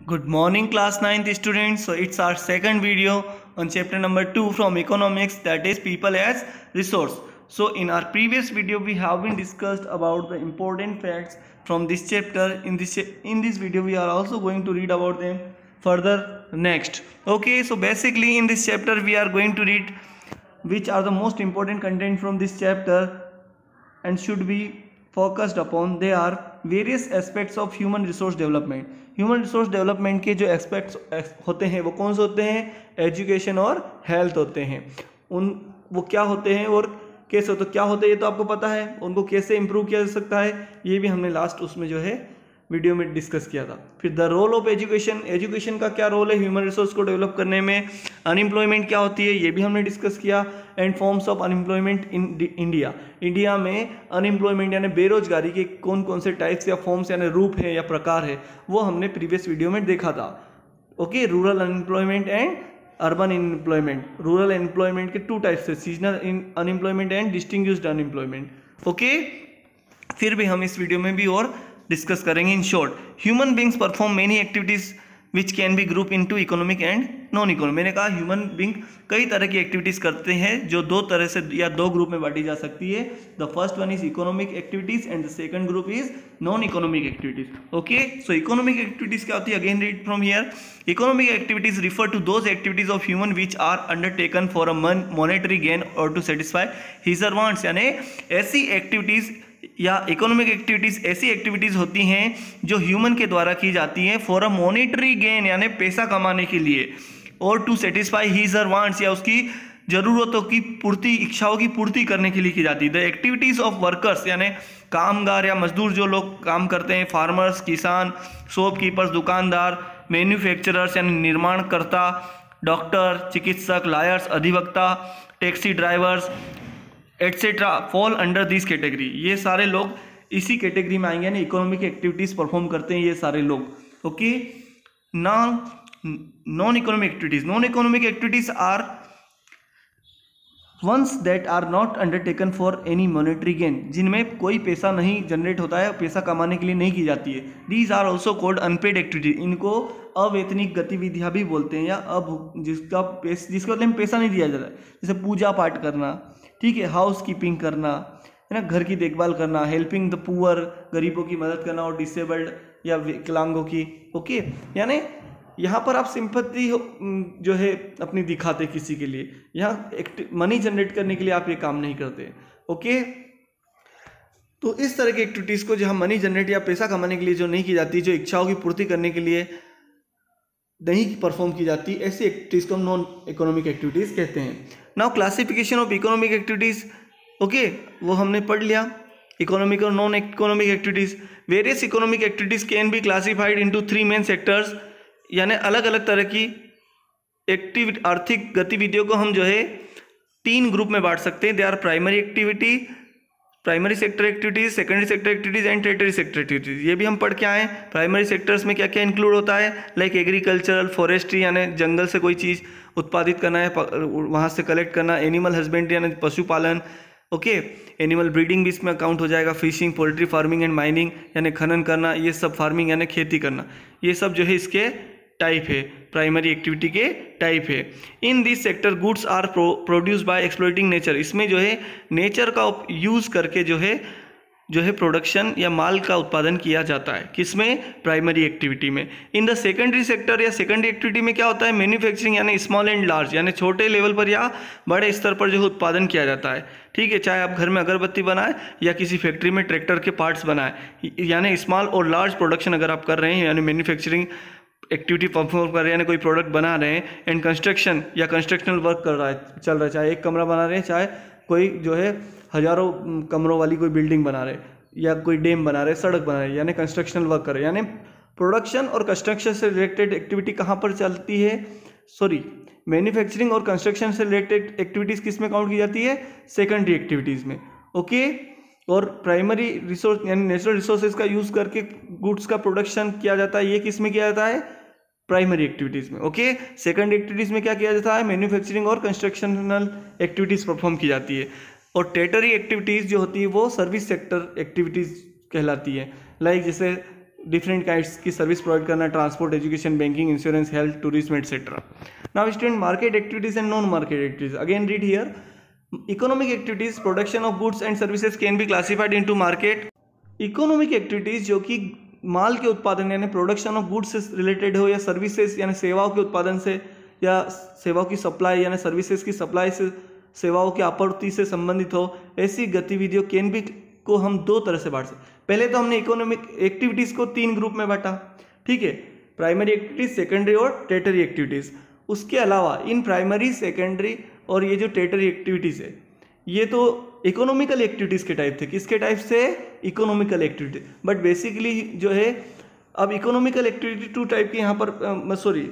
Good morning class 9th students. So it's our second video on chapter number 2 from economics, that is people as resource. So in our previous video we have been discussed about the important facts from this chapter. In this video we are also going to read about them further next. Okay, so basically in this chapter we are going to read which are the most important content from this chapter and should be focused upon. They are various aspects of human resource development. Human resource development के जो aspects होते हैं वो कौन से होते हैं? Education और हेल्थ होते हैं। वो क्या होते हैं और कैसे होते, क्या होते हैं ये तो आपको पता है, उनको कैसे इंप्रूव किया जा सकता है ये भी हमने लास्ट उसमें जो है वीडियो में डिस्कस किया था। फिर the role of education, education का क्या रोल है ह्यूमन रिसोर्स को डेवलप करने में। अनएम्प्लॉयमेंट क्या होती है ये भी हमने डिस्कस किया। And forms of unemployment in India, India में अनएम्प्लॉयमेंट यानी बेरोजगारी के कौन कौन से टाइप्स या फॉर्म्स यानी रूप है या प्रकार है वो हमने प्रीवियस वीडियो में देखा था। Okay, rural unemployment and urban unemployment. Rural unemployment के टू टाइप्स है, seasonal unemployment and distinguished unemployment. Okay, फिर भी हम इस वीडियो में भी और डिस्कस करेंगे। In short, human beings perform many activities which can be group into economic and non economic. मैंने कहा ह्यूमन बींग कई तरह की एक्टिविटीज करते हैं जो दो तरह से या दो ग्रुप में बांटी जा सकती है। The first one is economic activities and the second group is non economic activities. Okay, so economic activities क्या होती है? Again read from here. Economic activities refer to those activities of human which are undertaken for a monetary gain और to satisfy his और wants. यानी ऐसी activities या economic activities ऐसी activities होती हैं जो ह्यूमन के द्वारा की जाती हैं फॉर अ मॉनेटरी गेन यानी पैसा कमाने के लिए, और टू सेटिस्फाई हीज और वांट्स या उसकी जरूरतों की पूर्ति, इच्छाओं की पूर्ति करने के लिए की जाती है। द एक्टिविटीज ऑफ वर्कर्स यानी कामगार या मजदूर जो लोग काम करते हैं, फार्मर्स, किसान, शॉपकीपर्स, दुकानदार, मैन्युफैक्चरर्स यानी निर्माणकर्ता, डॉक्टर, चिकित्सक, लायर्स, अधिवक्ता, taxi drivers etcetera fall under this category. ये सारे लोग इसी कैटेगरी में आएंगे, यानी इकोनॉमिक एक्टिविटीज परफॉर्म करते हैं ये सारे लोग। Okay, non economic activities, non economic activities are ones that are not undertaken for any monetary gain, जिनमें कोई पैसा नहीं जनरेट होता है, पैसा कमाने के लिए नहीं की जाती है। These are also called unpaid activities, इनको अवैतनिक गतिविधियां भी बोलते हैं, या जिसका बदले में पैसा नहीं दिया जाता है, जैसे पूजा पाठ करना, ठीक है, हाउस कीपिंग करना, है ना, घर की देखभाल करना, हेल्पिंग द पुअर, गरीबों की मदद करना, और डिसेबल्ड या विकलांगों की। ओके, यानी यहाँ पर आप सिंपैथी जो है अपनी दिखाते किसी के लिए, यहाँ मनी जनरेट करने के लिए आप ये काम नहीं करते। ओके, तो इस तरह की एक्टिविटीज को जहाँ मनी जनरेट या पैसा कमाने के लिए जो नहीं की जाती, जो इच्छाओं की पूर्ति करने के लिए नहीं परफॉर्म की जाती, ऐसी एक्टिविटीज को हम नॉन इकोनॉमिक एक्टिविटीज कहते हैं। Now classification of economic activities, okay, वो हमने पढ़ लिया, इकोनॉमिक और non economic activities. Various economic activities can be classified into 3 main sectors, यानी अलग अलग तरह की आर्थिक गतिविधियों को हम जो है 3 ग्रुप में बांट सकते हैं। They are primary activity, primary sector activities, secondary sector activities and territory sector activities. ये भी हम पढ़ के आए। प्राइमरी सेक्टर्स में क्या क्या इंक्लूड होता है? लाइक एग्रीकल्चरल, फॉरेस्ट्री यानी जंगल से कोई चीज़ उत्पादित करना है, वहाँ से कलेक्ट करना, एनिमल हस्बेंड्री यानी पशुपालन, ओके, एनिमल ब्रीडिंग भी इसमें अकाउंट हो जाएगा, fishing, poultry farming and mining यानी खनन करना, ये सब फार्मिंग यानी खेती करना, ये सब जो है इसके टाइप है, प्राइमरी एक्टिविटी के टाइप है। In this sector goods are produce by exploiting nature, इसमें जो है नेचर का यूज़ करके जो है प्रोडक्शन या माल का उत्पादन किया जाता है। किसमें? प्राइमरी एक्टिविटी में। इन द सेकेंडरी सेक्टर या सेकेंडरी एक्टिविटी में क्या होता है? मैन्युफैक्चरिंग यानी स्मॉल एंड लार्ज यानी छोटे लेवल पर या बड़े स्तर पर जो है उत्पादन किया जाता है, ठीक है, चाहे आप घर में अगरबत्ती बनाए या किसी फैक्ट्री में ट्रैक्टर के पार्ट्स बनाए, यानी स्मॉल और लार्ज प्रोडक्शन अगर आप कर रहे हैं यानी मैन्युफैक्चरिंग एक्टिविटी परफॉर्म कर रहे हैं, यानी कोई प्रोडक्ट बना रहे हैं। एंड कंस्ट्रक्शन या कंस्ट्रक्शनल वर्क कर रहा है, चल रहा है, चाहे एक कमरा बना रहे हैं, चाहे कोई जो है हजारों कमरों वाली कोई बिल्डिंग बना रहे, या कोई डैम बना रहे, सड़क बना रहे, यानी कंस्ट्रक्शनल वर्क कर रहे हैं। यानी प्रोडक्शन और कंस्ट्रक्शन से रिलेटेड एक्टिविटी कहाँ पर चलती है? मैन्युफैक्चरिंग और कंस्ट्रक्शन से रिलेटेड एक्टिविटीज़ किस में काउंट की जाती है? सेकेंडरी एक्टिविटीज़ में। ओके, और प्राइमरी रिसोर्स यानी नेचुरल रिसोर्सेज का यूज़ करके गुड्स का प्रोडक्शन किया जाता है, ये किस में किया जाता है? प्राइमरी एक्टिविटीज़ में। ओके, सेकेंडरी एक्टिविटीज़ में क्या किया जाता है? मैन्युफैक्चरिंग और कंस्ट्रक्शनल एक्टिविटीज़ परफॉर्म की जाती है। और टेरिटरी एक्टिविटीज़ जो होती है वो सर्विस सेक्टर एक्टिविटीज़ कहलाती है। लाइक जैसे डिफरेंट काइंड्स की सर्विस प्रोवाइड करना, transport, education, banking, insurance, health, tourism etcetera. Now student, market activities and non market activities. Again read here. Economic activities, production of goods and services can be classified into market. Economic activities जो कि माल के उत्पादन यानी production of goods से related हो, या services यानी सेवाओं के उत्पादन से, या सेवाओं की सप्लाई यानी सर्विसेज की सप्लाई से, सेवाओं की आपूर्ति से संबंधित हो, ऐसी गतिविधियों कैन बी को हम दो तरह से बांट सकते. पहले तो हमने इकोनॉमिक एक्टिविटीज को 3 ग्रुप में बांटा. ठीक है, प्राइमरी एक्टिविटीज, सेकेंडरी और टेरिटरी एक्टिविटीज. उसके अलावा इन प्राइमरी, सेकेंडरी और ये जो टेरिटरी एक्टिविटीज है, ये तो इकोनॉमिकल एक्टिविटीज के टाइप थे. किसके टाइप से? Economical activity. बट बेसिकली जो है अब इकोनॉमिकल एक्टिविटी 2 टाइप की यहाँ पर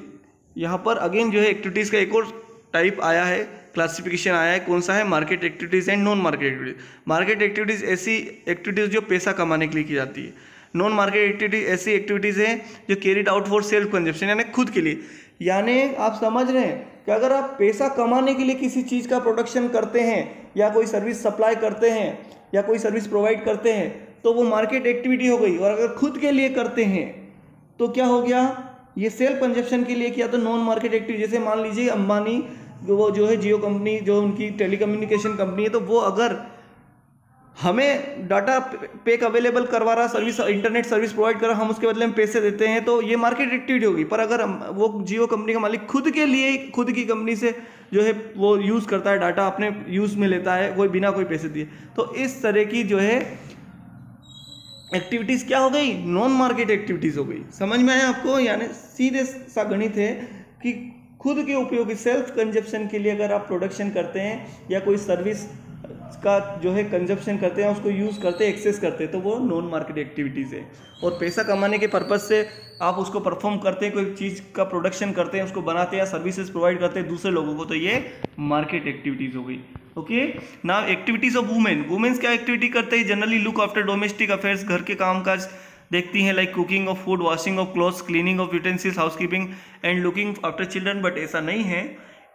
यहाँ पर अगेन जो है एक्टिविटीज़ का एक और टाइप आया है, क्लासिफिकेशन आया है. कौन सा है? Market activities and non market activities. Market activities ऐसी एक्टिविटीज़ जो पैसा कमाने के लिए की जाती है. नॉन मार्केट एक्टिविटीज ऐसी एक्टिविटीज़ हैं जो carried out for self consumption यानी खुद के लिए. यानी आप समझ रहे हैं कि अगर आप पैसा कमाने के लिए किसी चीज़ का प्रोडक्शन करते हैं, या कोई सर्विस सप्लाई करते हैं, या कोई सर्विस प्रोवाइड करते हैं, तो वो मार्केट एक्टिविटी हो गई. और अगर खुद के लिए करते हैं तो क्या हो गया? ये सेल्फ कंजप्शन के लिए किया तो नॉन मार्केट एक्टिविटी. जैसे मान लीजिए अंबानी, वो जो है जियो कंपनी, जो उनकी टेलीकम्युनिकेशन कंपनी है, तो वो अगर हमें डाटा पैक अवेलेबल करवा रहा, सर्विस, इंटरनेट सर्विस प्रोवाइड कर रहा, हम उसके बदले में पैसे देते हैं, तो ये मार्केट एक्टिविटी होगी. पर अगर वो जियो कंपनी का मालिक खुद के लिए, खुद की कंपनी से जो है वो यूज़ करता है, डाटा अपने यूज़ में लेता है, कोई बिना कोई पैसे दिए, तो इस तरह की जो है एक्टिविटीज़ क्या हो गई? नॉन मार्केट एक्टिविटीज़ हो गई. समझ में आया आपको? यानी सीधे सा गणित है कि खुद के उपयोग, सेल्फ कंजप्शन के लिए अगर आप प्रोडक्शन करते हैं, या कोई सर्विस का जो है कंजप्शन करते हैं, उसको यूज़ करते हैं, एक्सेस करते हैं, तो वो नॉन मार्केट एक्टिविटीज़ है. और पैसा कमाने के पर्पज़ से आप उसको परफॉर्म करते हैं, कोई चीज़ का प्रोडक्शन करते हैं, उसको बनाते हैं, या सर्विसेज प्रोवाइड करते हैं दूसरे लोगों को, तो ये मार्केट एक्टिविटीज़ हो गई. Okay. Now activities of women. Women's क्या एक्टिविटी करते हैं? Generally look after domestic affairs, घर के काम काज देखती हैं, like cooking of food, washing of clothes, cleaning of utensils, housekeeping and looking after children. But ऐसा नहीं है.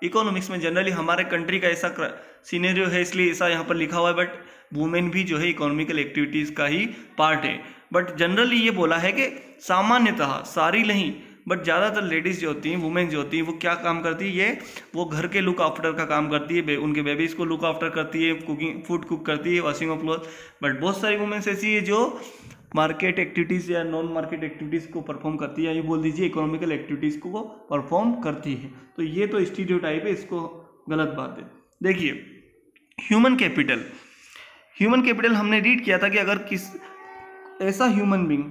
इकोनॉमिक्स में जनरली हमारे कंट्री का ऐसा सीनेरियो है, इसलिए ऐसा यहाँ पर लिखा हुआ है. बट वुमेन भी जो है इकोनॉमिकल एक्टिविटीज़ का ही पार्ट है. बट जनरली ये बोला है कि सामान्यतः, सारी नहीं, बट ज़्यादातर लेडीज़ जो होती हैं, वुमेन जो होती हैं, वो क्या काम करती है? ये वो घर के लुक आफ्टर का काम करती है, उनके बेबीज़ को लुक आफ्टर करती है, कुकिंग, फूड कुक करती है, वॉशिंग ऑफ क्लॉथ. बट बहुत सारी वुमेन्स ऐसी है जो मार्केट एक्टिविटीज़ या नॉन मार्केट एक्टिविटीज़ को परफॉर्म करती है, या ये बोल दीजिए इकोनॉमिकल एक्टिविटीज़ को परफॉर्म करती है. तो ये तो स्टीरियोटाइप है, इसको गलत बात है. देखिए, ह्यूमन कैपिटल. ह्यूमन कैपिटल हमने रीड किया था कि अगर किस ऐसा ह्यूमन बींग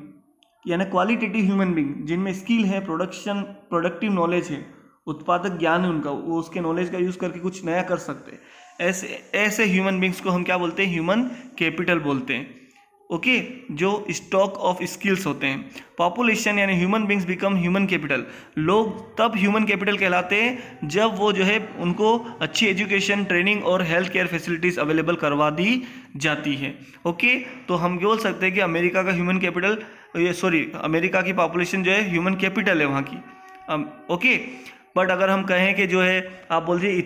यानी क्वालिटेटिव ह्यूमन बींग जिनमें स्किल है, प्रोडक्टिव नॉलेज है, उत्पादक ज्ञान है उनका, वो उसके नॉलेज का यूज़ करके कुछ नया कर सकते हैं, ऐसे ह्यूमन बींग्स को हम क्या बोलते हैं? ह्यूमन कैपिटल बोलते हैं. ओके. जो स्टॉक ऑफ स्किल्स होते हैं. पॉपुलेशन यानी human beings become human capital. लोग तब ह्यूमन कैपिटल कहलाते हैं जब वो जो है उनको अच्छी एजुकेशन, ट्रेनिंग और हेल्थ केयर फैसिलिटीज़ अवेलेबल करवा दी जाती है. ओके. तो हम बोल सकते हैं कि अमेरिका का ह्यूमन कैपिटल, अमेरिका की पॉपुलेशन जो है ह्यूमन कैपिटल है वहाँ की. ओके. बट अगर हम कहें कि जो है, आप बोल दीजिए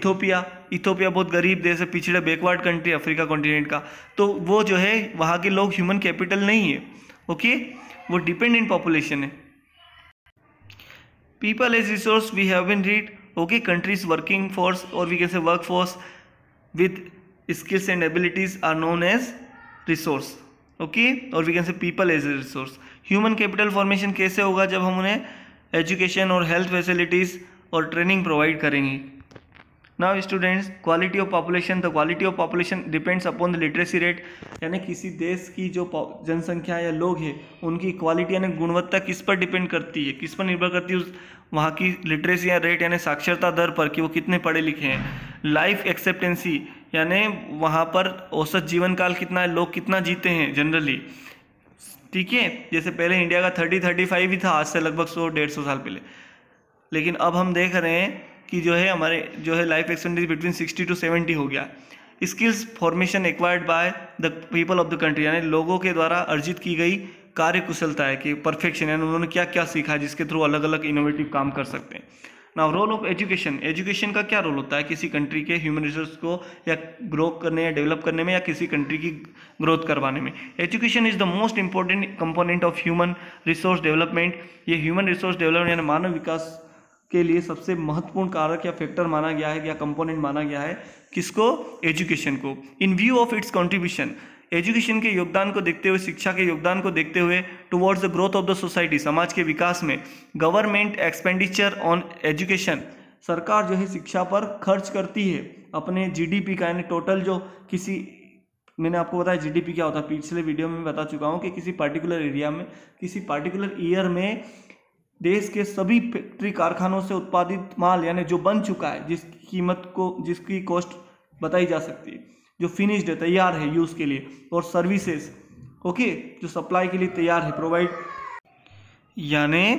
इथोपिया बहुत गरीब देश है, पिछड़े बैकवर्ड कंट्री अफ्रीका कॉन्टिनेंट का, तो वो जो है वहाँ के लोग ह्यूमन कैपिटल नहीं है. ओके. वो डिपेंडेंट पॉपुलेशन है. People as resource we have been read. Okay. Countries working force और we can say work force with skills and abilities are known as resource. Okay. और we can say people as a resource. Human capital formation कैसे होगा? जब हम उन्हें education और health facilities और training provide करेंगे. Now students, quality of population. The quality of population depends upon the literacy rate. यानी किसी देश की जो जनसंख्या या लोग हैं, उनकी क्वालिटी यानी गुणवत्ता किस पर डिपेंड करती है, किस पर निर्भर करती है? उस वहाँ की लिटरेसी या रेट यानी साक्षरता दर पर, कि वो कितने पढ़े लिखे हैं. लाइफ एक्सेप्टेंसी यानी वहाँ पर औसत जीवन काल कितना है, लोग कितना जीते हैं जनरली. ठीक है. जैसे पहले इंडिया का 30-35 ही था, आज से लगभग 100-150 साल पहले. लेकिन अब हम देख रहे हैं कि जो है हमारे जो है लाइफ एक्सपेक्टेंसी बिटवीन 60 to 70 हो गया. Skills formation acquired by the people of the country यानी लोगों के द्वारा अर्जित की गई कार्य कुशलता है कि परफेक्शन यानी उन्होंने क्या क्या सीखा जिसके थ्रू अलग अलग इनोवेटिव काम कर सकते हैं. Now role of education, education का क्या रोल होता है किसी कंट्री के ह्यूमन रिसोर्स को या ग्रो करने या डेवलप करने में या किसी कंट्री की ग्रोथ करवाने में। Education is the most important component of human resource development. ये ह्यूमन रिसोर्स डेवलपमेंट यानी मानव विकास के लिए सबसे महत्वपूर्ण कारक या फैक्टर माना गया है या कंपोनेंट माना गया है किसको, एजुकेशन को। इन view of its contribution, education के योगदान को देखते हुए, शिक्षा के योगदान को देखते हुए towards the growth of the society, समाज के विकास में, गवर्नमेंट एक्सपेंडिचर ऑन एजुकेशन, सरकार जो है शिक्षा पर खर्च करती है अपने जीडीपी का, यानी टोटल जो किसी, मैंने आपको बताया जीडीपी क्या होता है, पिछले वीडियो में बता चुका हूँ कि किसी पार्टिकुलर एरिया में किसी पार्टिकुलर ईयर में देश के सभी फैक्ट्री कारखानों से उत्पादित माल यानी जो बन चुका है, जिसकी कीमत को, जिसकी कॉस्ट बताई जा सकती है, जो फिनिश्ड है, तैयार है यूज़ के लिए, और सर्विसेज ओके जो सप्लाई के लिए तैयार है, प्रोवाइड, यानी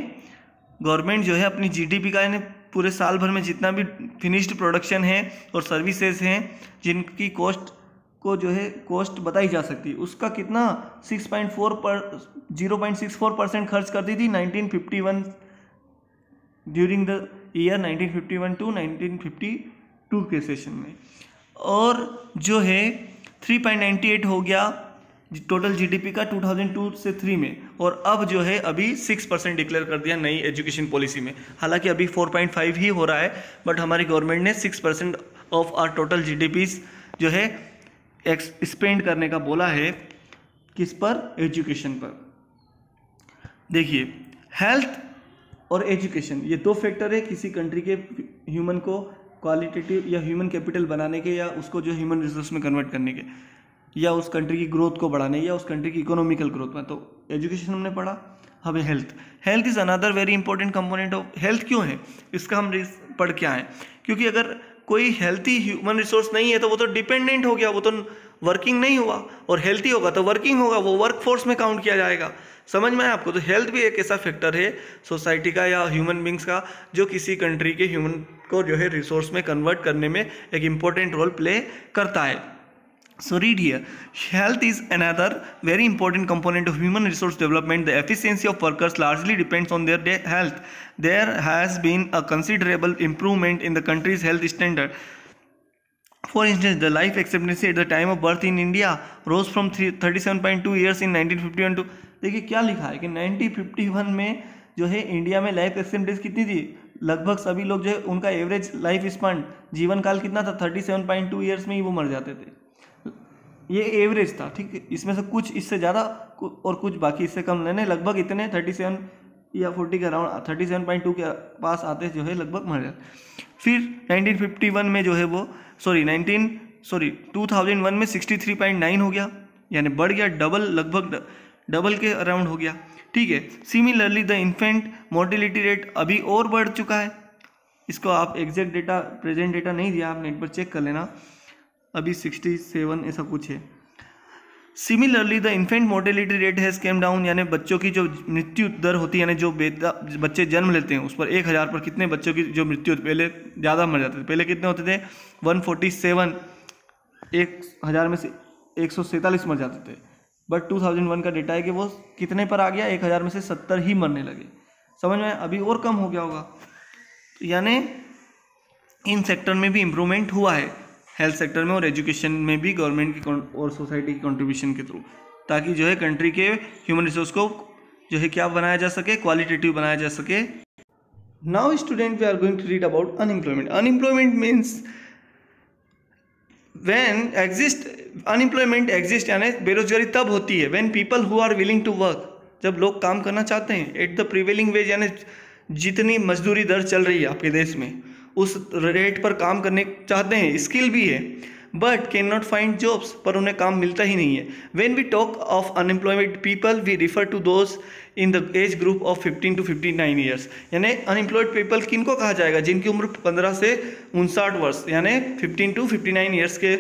गवर्नमेंट जो है अपनी जीडीपी का यानी पूरे साल भर में जितना भी फिनिश्ड प्रोडक्शन है और सर्विसेज हैं जिनकी कॉस्ट को जो है कॉस्ट बताई जा सकती है, उसका कितना 0.64% खर्च करती थी 1951 ड्यूरिंग द ईयर 1951 टू 1952 के सेशन में, और जो है 3.98 हो गया टोटल जीडीपी का 2002 से 3 में, और अब जो है अभी 6% डिक्लेयर कर दिया नई एजुकेशन पॉलिसी में। हालांकि अभी 4.5 ही हो रहा है, बट हमारी गवर्नमेंट ने 6% ऑफ आर टोटल जीडीपी जो है स्पेंड करने का बोला है, किस पर, एजुकेशन पर। देखिए हेल्थ और एजुकेशन ये दो फैक्टर है किसी कंट्री के ह्यूमन को क्वालिटेटिव या ह्यूमन कैपिटल बनाने के, या उसको जो ह्यूमन रिसोर्स में कन्वर्ट करने के, या उस कंट्री की ग्रोथ को बढ़ाने, या उस कंट्री की इकोनॉमिकल ग्रोथ में। तो एजुकेशन हमने पढ़ा। अब health, health is another very important component of, health क्यों है इसका हम पढ़ के आए, क्योंकि अगर कोई हेल्थी ह्यूमन रिसोर्स नहीं है तो वो तो डिपेंडेंट हो गया, वो तो वर्किंग नहीं हुआ, और हेल्थी होगा तो वर्किंग होगा, वो वर्क फोर्स में काउंट किया जाएगा। समझ में आया आपको? तो हेल्थ भी एक ऐसा फैक्टर है सोसाइटी का या ह्यूमन बींग्स का जो किसी कंट्री के ह्यूमन को जो है रिसोर्स में कन्वर्ट करने में एक इंपॉर्टेंट रोल प्ले करता है। So read here, health is another very important component of human resource development. The efficiency of workers largely depends on their health. There has been a considerable improvement in the country's health standard. For instance, the life expectancy at the time of birth in India rose from 37.2 years in 1951 to, देखिए क्या लिखा है कि 1951 में जो है India में life expectancy कितनी थी, लगभग सभी लोग जो है उनका एवरेज लाइफ स्पान, जीवन काल कितना था, 37.2 ईयर्स में ही वो मर जाते थे। ये एवरेज था, ठीक है, इसमें से कुछ इससे ज़्यादा और कुछ बाकी इससे कम, लेने लगभग इतने 37 या 40 के अराउंड 37.2 के पास आते जो है लगभग मर जाते। फिर 1951 में जो है वो 2001 में 63.9 हो गया, यानी बढ़ गया, डबल, लगभग डबल के अराउंड हो गया, ठीक है। Similarly the infant mortality rate अभी और बढ़ चुका है, इसको आप एग्जैक्ट डेटा, प्रेजेंट डेटा नहीं दिया, आपने एक बार चेक कर लेना, अभी 67 ऐसा कुछ है। Similarly the infant mortality rate has came down, यानी बच्चों की जो मृत्यु दर होती है, यानी जो बच्चे जन्म लेते हैं उस पर 1000 पर कितने बच्चों की जो मृत्यु होती, पहले ज़्यादा मर जाते थे, पहले कितने होते थे 147, 1000 में से 147 मर जाते थे, बट 2001 का डेटा है कि वो कितने पर आ गया, 1000 में से 70 ही मरने लगे। समझ में? अभी और कम हो गया होगा, यानी इन सेक्टर में भी इम्प्रूवमेंट हुआ है, हेल्थ सेक्टर में और एजुकेशन में भी गवर्नमेंट की और सोसाइटी की कंट्रीब्यूशन के थ्रू, ताकि जो है कंट्री के ह्यूमन रिसोर्स को जो है क्या बनाया जा सके, क्वालिटेटिव बनाया जा सके। Now student we are going to read about unemployment. Unemployment means when unemployment exist, यानी बेरोजगारी तब होती है when people who are willing to work, जब लोग काम करना चाहते हैं, एट द प्रिवेलिंग वेज, यानी जितनी मजदूरी दर चल रही है आपके देश में उस रेट पर काम करने चाहते हैं, स्किल भी है, but can not find jobs, पर उन्हें काम मिलता ही नहीं है। When we talk of unemployment people we refer to those in the age group of 15 to 59 years, यानी अनएम्प्लॉयड पीपल किनको कहा जाएगा, जिनकी उम्र 15 से 59 वर्ष, यानी 15 to 59 ईयर्स के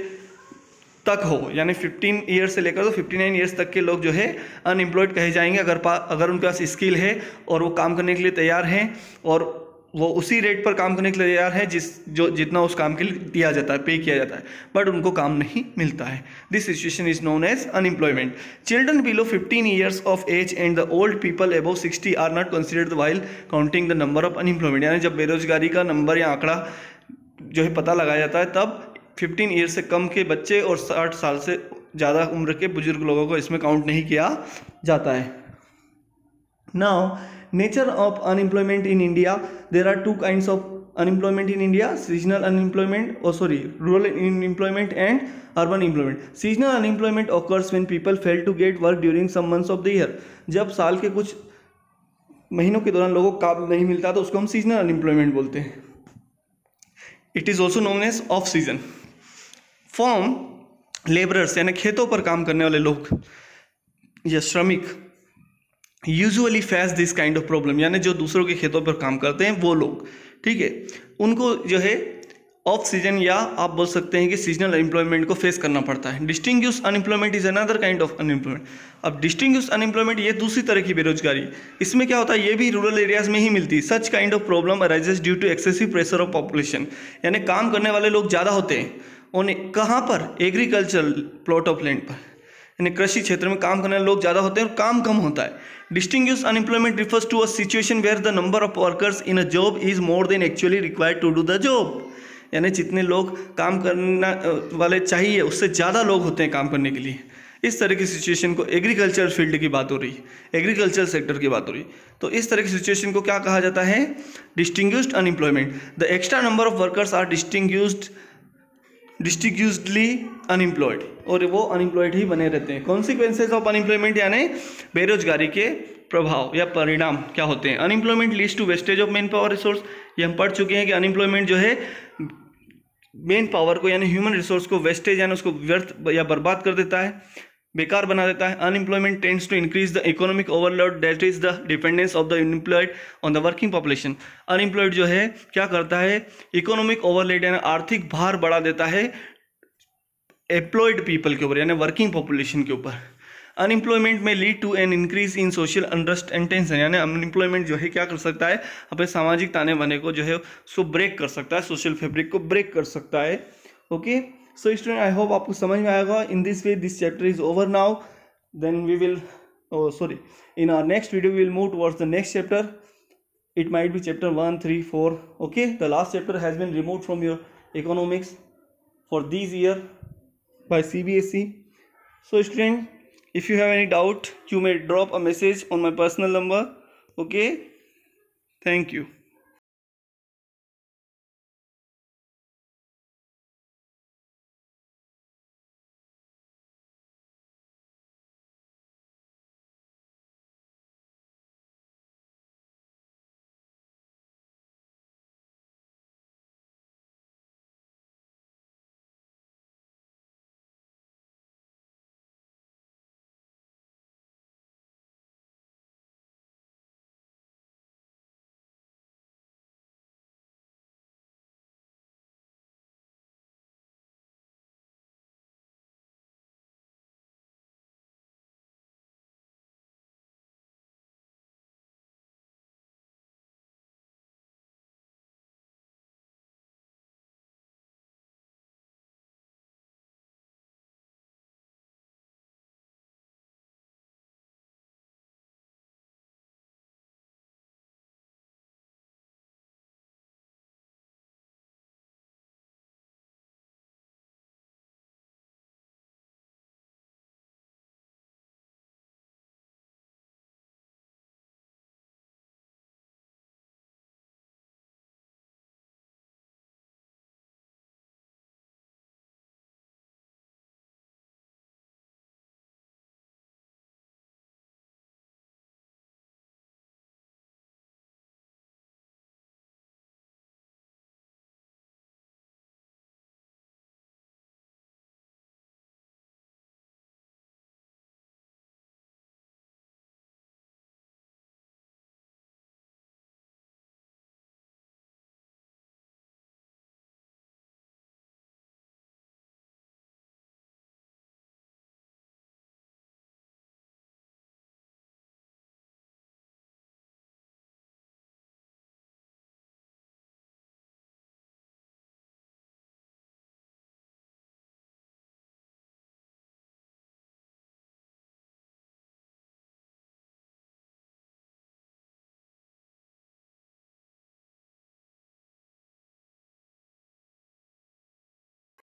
तक हो, यानी 15 ईयर्स से लेकर तो 59 ईयर्स तक के लोग जो है अनएम्प्लॉयड कहे जाएंगे, अगर उनके पास स्किल है और वो काम करने के लिए तैयार हैं और वो उसी रेट पर काम करने के लिए तैयार है जितना उस काम के लिए दिया जाता है, पे किया जाता है, बट उनको काम नहीं मिलता है। This situation is known as unemployment. Children below 15 years of age and the old people above 60 are not considered while counting the number of unemployment. यानी जब बेरोजगारी का नंबर या आंकड़ा जो है पता लगाया जाता है, तब 15 ईयर से कम के बच्चे और 60 साल से ज़्यादा उम्र के बुजुर्ग लोगों को इसमें काउंट नहीं किया जाता है। Now, nature of unemployment in India, there are two kinds of unemployment in India: seasonal unemployment, rural unemployment and urban employment. Seasonal unemployment occurs when people fail to get work during some months of the year. जब साल के कुछ महीनों के दौरान लोगों को काम नहीं मिलता तो उसको हम seasonal unemployment बोलते हैं। It is also known as off season. Farm laborers यानी खेतों पर काम करने वाले लोग या श्रमिक usually face this kind of problem, यानी जो दूसरों के खेतों पर काम करते हैं वो लोग, ठीक है, उनको जो है ऑफ सीजन या आप बोल सकते हैं कि सीजनल अनएम्प्लॉयमेंट को फेस करना पड़ता है। Distinguished unemployment is another kind of unemployment. अब डिस्टिंग्विश्ड अनएम्प्लॉयमेंट ये दूसरी तरह की बेरोजगारी, इसमें क्या होता है, ये भी रूरल एरियाज में ही मिलती है। Such kind of problem arises due to excessive pressure of population, यानी काम करने वाले लोग ज़्यादा होते हैं, उन्हें कहाँ पर, एग्रीकल्चर प्लॉट ऑफ लैंड पर, यानी कृषि क्षेत्र में काम करने वाले लोग ज़्यादा होते हैं और काम कम होता है। Distinguished unemployment refers to a situation where the number of workers in a job is more than actually required to do the job. यानी जितने लोग काम करना वाले चाहिए उससे ज़्यादा लोग होते हैं काम करने के लिए। इस तरह की सिचुएशन को एग्रीकल्चर फील्ड की बात हो रही है, एग्रीकल्चर सेक्टर की बात हो रही है, तो इस तरह की सिचुएशन को क्या कहा जाता है, distinguished unemployment. The extra number of workers are distinguishedly unemployed, और वो अनएम्प्लॉयड ही बने रहते हैं। कॉन्सिक्वेंसेज ऑफ अनएम्प्लॉयमेंट यानी बेरोजगारी के प्रभाव या परिणाम क्या होते हैं। Unemployment leads to wastage of man power resource, ये हम पढ़ चुके हैं कि अनएम्प्लॉयमेंट जो है मेन पावर को यानी ह्यूमन रिसोर्स को वेस्टेज यानी उसको व्यर्थ या बर्बाद कर देता है, बेकार बना देता है। Unemployment tends to increase the economic overload that is the dependence of the unemployed on the working population. Unemployed जो है क्या करता है, इकोनॉमिक ओवरलोड यानी आर्थिक भार बढ़ा देता है एम्प्लॉयड पीपल के ऊपर यानी वर्किंग पॉपुलेशन के ऊपर। अनएम्प्लॉयमेंट में lead to an increase in social unrest and tension, यानी अनएम्प्लॉयमेंट जो है क्या कर सकता है, अपने सामाजिक ताने बाने को जो है उसको ब्रेक कर सकता है, सोशल फैब्रिक को ब्रेक कर सकता है। Okay, so student I hope आपको समझ में आएगा। In this way this chapter is over now, then we will in our next video we will move towards the next chapter. It might be chapter 1, 3, 4. Okay, the last chapter has been removed from your economics for this year by CBSE. So student, if you have any doubt you may drop a message on my personal number. Okay, thank you.